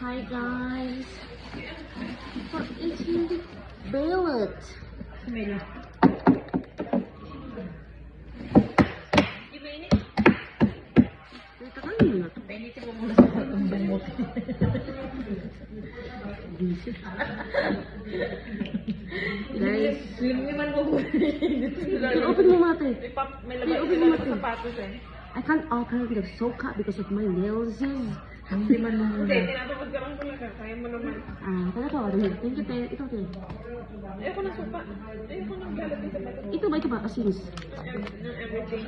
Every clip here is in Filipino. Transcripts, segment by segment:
Hi guys. What is in the billet? Mela. Dito ka nila to. Painitin mo muna sa patong bumot. Guys, Limiman mo muna. i-open mo mate. May I-open mo mate. sapatos eh. I can't open the soka because of my nails. Limiman mo muna. Hindi, tinatapos ka lang talaga. Kaya mo naman. Ah, talaga ko. Thank you, te. Ito, te. Ayoko na supa. Ayoko na lalagay sa bato. Ito ba? Ito ba? Asinis. Ng everything.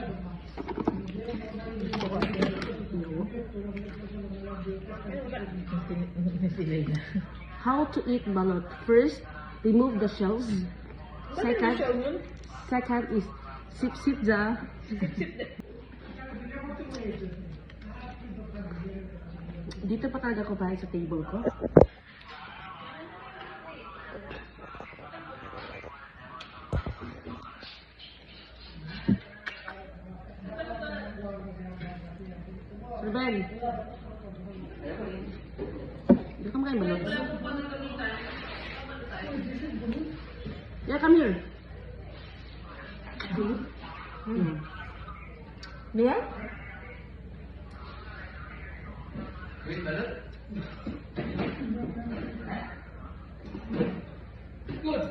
How to eat balot? First, remove the shells. Second is sip the. Dito pa talaga ko bahay sa table ko. Ruben. Dito ka makain balot. Yeah, come here. Mia? Good.